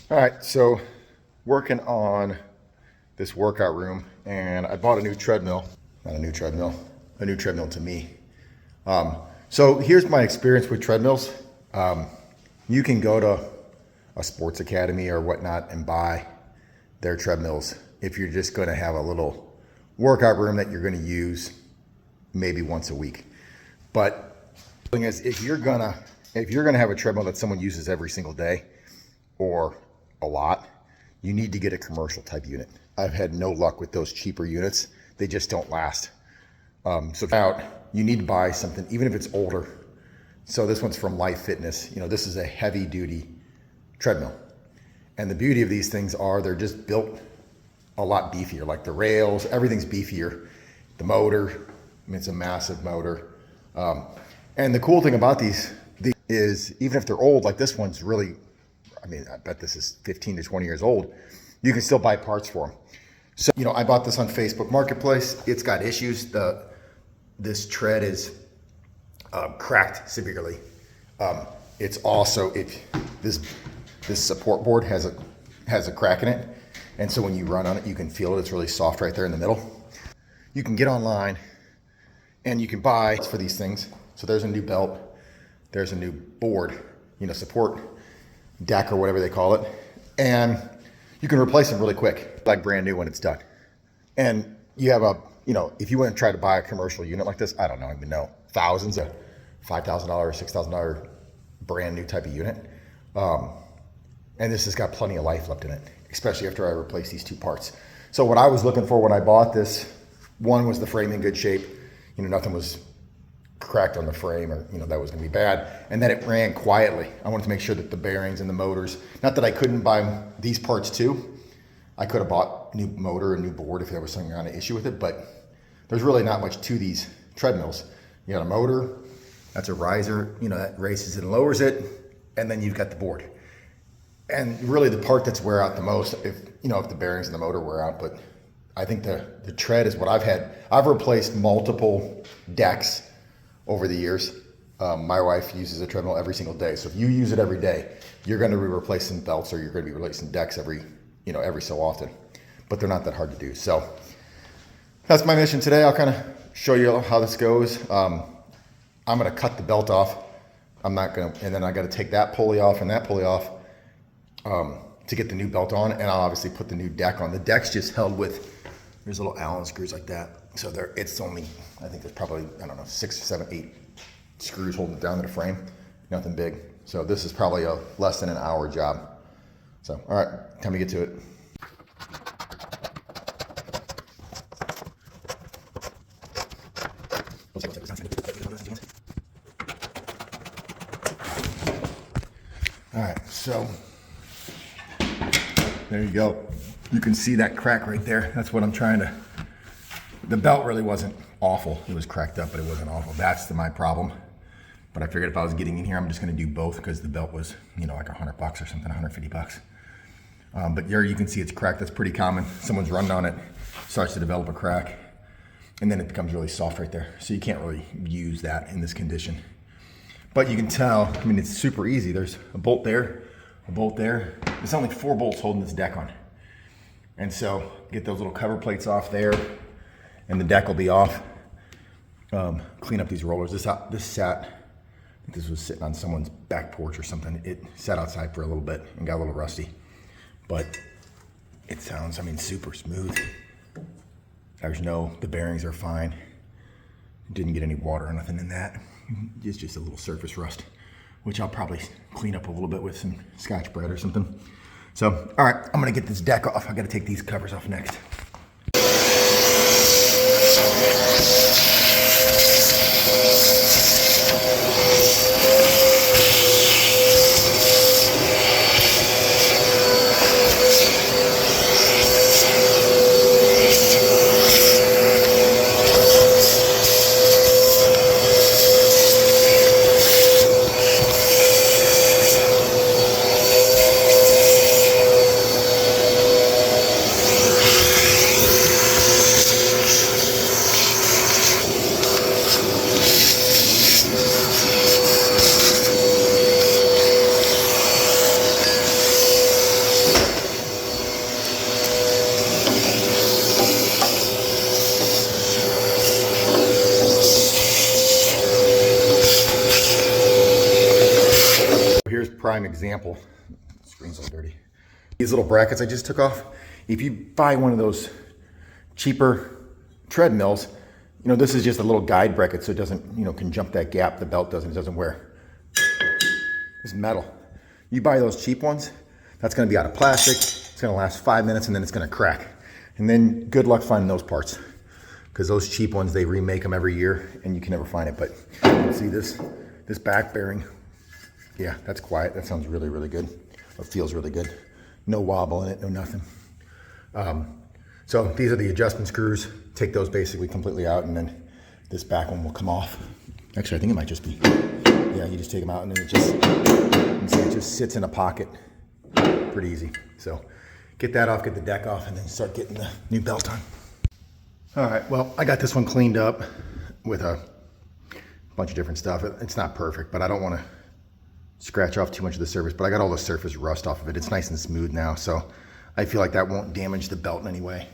All right, so working on this workout room, and I bought a new treadmill. Not a new treadmill, a new treadmill to me. So here's my experience with treadmills. You can go to a sports academy or whatnot and buy their treadmills if you're just going to have a little workout room that you're going to use maybe once a week. But the thing is, if you're gonna have a treadmill that someone uses every single day or a lot, you need to get a commercial type unit. I've had no luck with those cheaper units. They just don't last. So out, you need to buy something, even if it's older. So this one's from Life Fitness. You know, this is a heavy duty treadmill. And the beauty of these things are they're just built a lot beefier, like the rails, everything's beefier. The motor, I mean, it's a massive motor. And the cool thing about these is even if they're old, like this one's really, I mean, I bet this is 15 to 20 years old, you can still buy parts for them. So, you know, I bought this on Facebook Marketplace. It's got issues. This tread is cracked severely. It's also, this support board has a crack in it. And so when you run on it, you can feel it. It's really soft right there in the middle. You can get online and you can buy for these things. So there's a new belt. There's a new board, you know, support deck or whatever they call it. And you can replace them really quick, like brand new when it's done. And you have you know, if you went and try to buy a commercial unit like this, I don't even know, thousands of $5,000, $6,000 brand new type of unit. And this has got plenty of life left in it, especially after I replace these two parts. So what I was looking for when I bought this, one was the frame in good shape. You know, nothing was cracked on the frame or, you know, that was gonna be bad. And then it ran quietly. I wanted to make sure that the bearings and the motors, not that I couldn't buy these parts too. I could have bought a new motor, a new board if there was some kind of issue with it, but there's really not much to these treadmills. You got a motor, that's a riser, you know, that raises it and lowers it, and then you've got the board. And really the part that's wear out the most, if the bearings and the motor wear out, but I think the tread is what I've had. I've replaced multiple decks over the years. My wife uses a treadmill every single day. So if you use it every day, you're going to be replacing belts or you're going to be replacing decks every so often, but they're not that hard to do. So that's my mission today. I'll kind of show you how this goes. I'm going to cut the belt off. And then I got to take that pulley off and that pulley off to get the new belt on. And I'll obviously put the new deck on. The deck's just held with, there's little Allen screws like that. So it's only, I think there's probably, 6, 7, 8 screws holding it down to the frame. Nothing big. So this is probably a less than an hour job. So, all right, time to get to it. All right, so there you go. You can see that crack right there. That's what I'm trying to, the belt really wasn't awful. It was cracked up, but it wasn't awful. That's my problem. But I figured if I was getting in here, I'm just gonna do both because the belt was, like $100 or something, $150. But here you can see it's cracked. That's pretty common. Someone's running on it, starts to develop a crack, and then it becomes really soft right there. So you can't really use that in this condition. But you can tell, it's super easy. There's a bolt there, a bolt there. There's only 4 bolts holding this deck on. And so get those little cover plates off there, and the deck will be off. Clean up these rollers. This sat, I think this was sitting on someone's back porch or something. It sat outside for a little bit and got a little rusty. But it sounds, super smooth. The bearings are fine. Didn't get any water or nothing in that. It's just a little surface rust, which I'll probably clean up a little bit with some Scotch-Brite or something. So, all right, I'm gonna get this deck off. I gotta take these covers off next. prime example. The screen's all dirty. These little brackets I just took off. If you buy one of those cheaper treadmills, you know, this is just a little guide bracket so it doesn't, you know, can jump that gap. The belt doesn't, it doesn't wear. It's metal. You buy those cheap ones, that's gonna be out of plastic. It's gonna last 5 minutes and then it's gonna crack. And then good luck finding those parts. Because those cheap ones, they remake them every year and you can never find it. But see this back bearing, yeah, that's quiet. That sounds really, really good. It feels really good. No wobble in it, no nothing. So these are the adjustment screws. Take those basically completely out and then this back one will come off. Actually, I think it might just be, yeah, you just take them out and then it just, you can see it just sits in a pocket. Pretty easy. So get that off, get the deck off, and then start getting the new belt on. All right, well, I got this one cleaned up with a bunch of different stuff. It's not perfect, but I don't want to scratch off too much of the surface, but I got all the surface rust off of it. It's nice and smooth now, so I feel like that won't damage the belt in any way.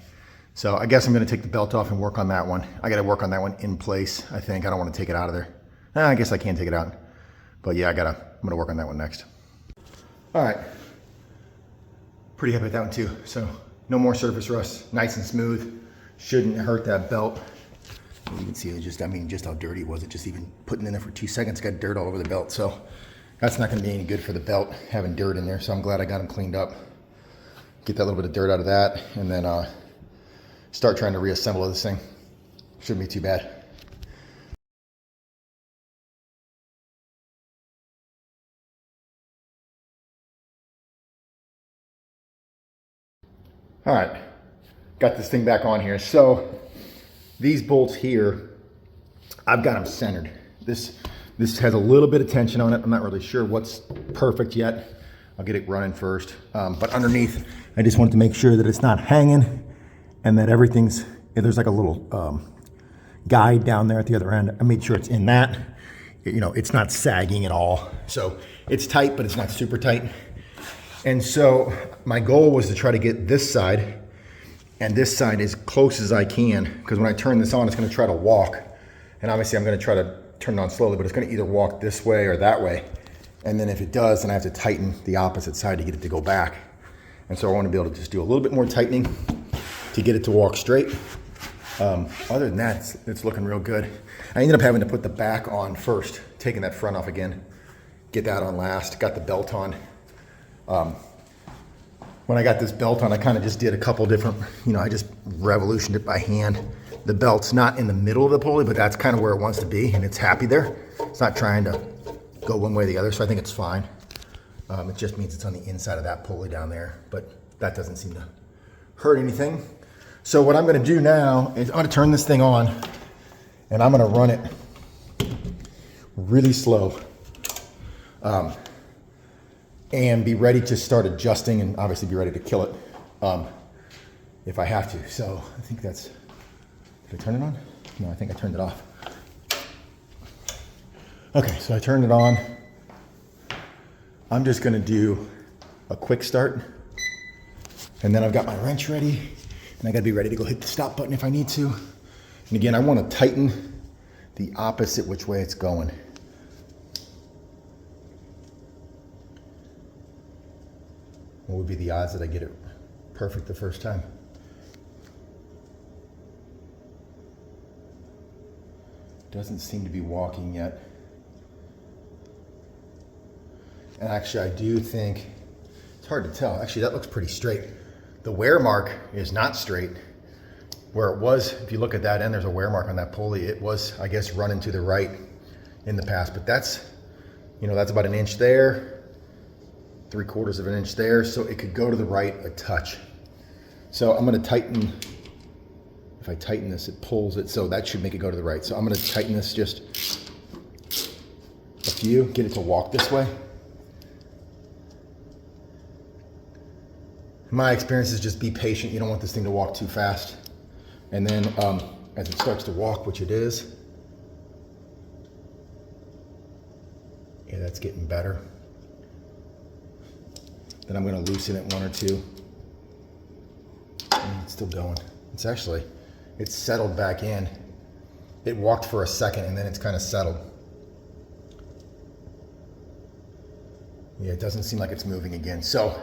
So I guess I'm gonna take the belt off and work on that one. I gotta work on that one in place, I think. I don't wanna take it out of there. I guess I can take it out. But yeah, I'm gonna work on that one next. All right, pretty happy with that one too. So no more surface rust, nice and smooth. Shouldn't hurt that belt. You can see it just, I mean, just how dirty it was. It just even putting it in there for 2 seconds got dirt all over the belt. So that's not gonna be any good for the belt, having dirt in there. So I'm glad I got them cleaned up. Get that little bit of dirt out of that and then start trying to reassemble this thing. Shouldn't be too bad. All right, got this thing back on here. So these bolts here, I've got them centered. This has a little bit of tension on it. I'm not really sure what's perfect yet. I'll get it running first. But underneath, I just wanted to make sure that it's not hanging and that everything's, there's like a little guide down there at the other end. I made sure it's in that. You know, it's not sagging at all. So it's tight, but it's not super tight. And so my goal was to try to get this side and this side as close as I can, because when I turn this on, it's gonna try to walk. And obviously I'm gonna try to turn it on slowly, but it's gonna either walk this way or that way. And then if it does, then I have to tighten the opposite side to get it to go back. And so I want to be able to just do a little bit more tightening to get it to walk straight. Other than that, it's looking real good. I ended up having to put the back on first, taking that front off again, get that on last, got the belt on. When I got this belt on, I kind of just did a couple different, you know, I just revolutioned it by hand. The belt's not in the middle of the pulley, but that's kind of where it wants to be, and it's happy there. It's not trying to go one way or the other, so I think it's fine. It just means it's on the inside of that pulley down there, but that doesn't seem to hurt anything. So what I'm gonna do now is I'm gonna turn this thing on and I'm gonna run it really slow and be ready to start adjusting and obviously be ready to kill it if I have to. So I think that's, did I turn it on? No, I think I turned it off. Okay, so I turned it on. I'm just gonna do a quick start and then I've got my wrench ready and I gotta be ready to go hit the stop button if I need to. And again, I wanna tighten the opposite which way it's going. What would be the odds that I get it perfect the first time? Doesn't seem to be walking yet. And actually, I do think, it's hard to tell. Actually, that looks pretty straight. The wear mark is not straight. Where it was, if you look at that end, there's a wear mark on that pulley. It was, I guess, running to the right in the past, but that's, you know, that's about an inch there, 3/4 of an inch there, so it could go to the right a touch. So I'm gonna tighten, if I tighten this, it pulls it, so that should make it go to the right. So I'm gonna tighten this just a few, get it to walk this way. My experience is just be patient. You don't want this thing to walk too fast. And then as it starts to walk, which it is, yeah, that's getting better. Then I'm gonna loosen it 1 or 2. And it's still going. It's actually, it's settled back in. It walked for a second and then it's kind of settled. Yeah, it doesn't seem like it's moving again. So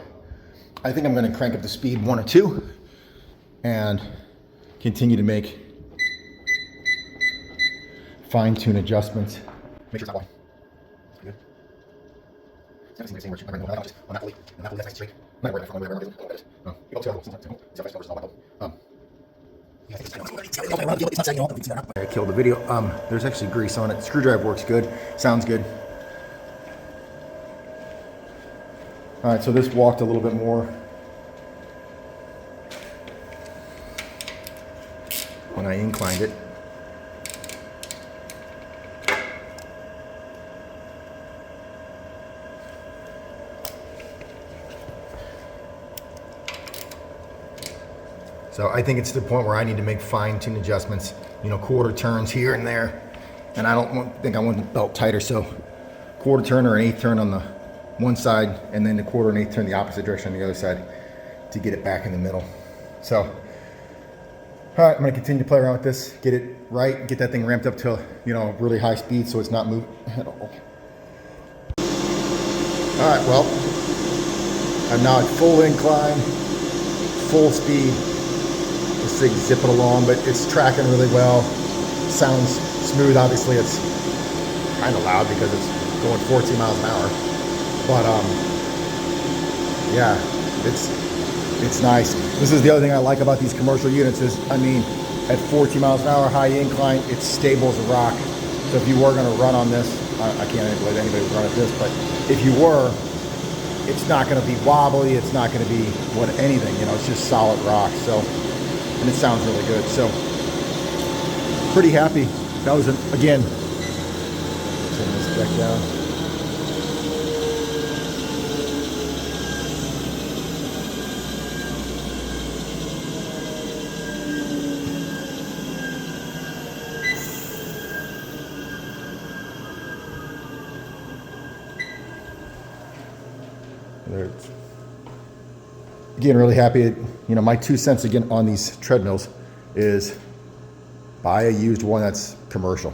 I think I'm gonna crank up the speed 1 or 2 and continue to make fine-tune adjustments. Make sure it's not going. Good. It's never seen where I'm not just on that lead, and that lead that's straight. I'm not worried about it. You go to I killed the video. There's actually grease on it. Screwdriver works good. Sounds good. All right, so this walked a little bit more when I inclined it. So I think it's to the point where I need to make fine-tune adjustments, quarter turns here and there. And I think I want the belt tighter, so quarter turn or an eighth turn on the one side, and then the quarter and eighth turn the opposite direction on the other side to get it back in the middle. So, all right, I'm gonna continue to play around with this, get it right, get that thing ramped up to, really high speed so it's not moving at all. All right, well, I'm now at full incline, full speed. This thing's zipping along, but it's tracking really well. Sounds smooth. Obviously, it's kind of loud because it's going 14 miles an hour. But yeah, it's nice. This is the other thing I like about these commercial units is, at 14 miles an hour, high incline, it's stable as a rock. So if you were going to run on this, I can't let anybody run at this, but if you were, it's not going to be wobbly. It's not going to be anything. It's just solid rock. So, and it sounds really good. So, pretty happy. That was again. Turn this back down. Again, really happy. My 2 cents again on these treadmills is buy a used one that's commercial.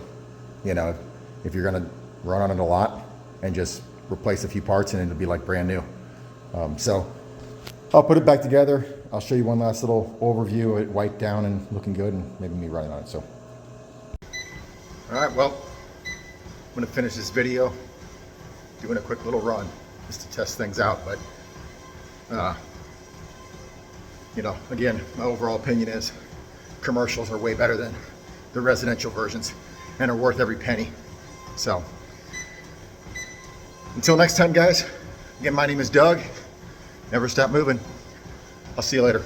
If you're gonna run on it a lot, and just replace a few parts and it'll be like brand new. So I'll put it back together. I'll show you one last little overview of it wiped down and looking good, and maybe me running on it. So, all right, well, I'm gonna finish this video doing a quick little run just to test things out, but again, my overall opinion is commercials are way better than the residential versions and are worth every penny. So until next time, guys, again, my name is Doug. Never stop moving. I'll see you later.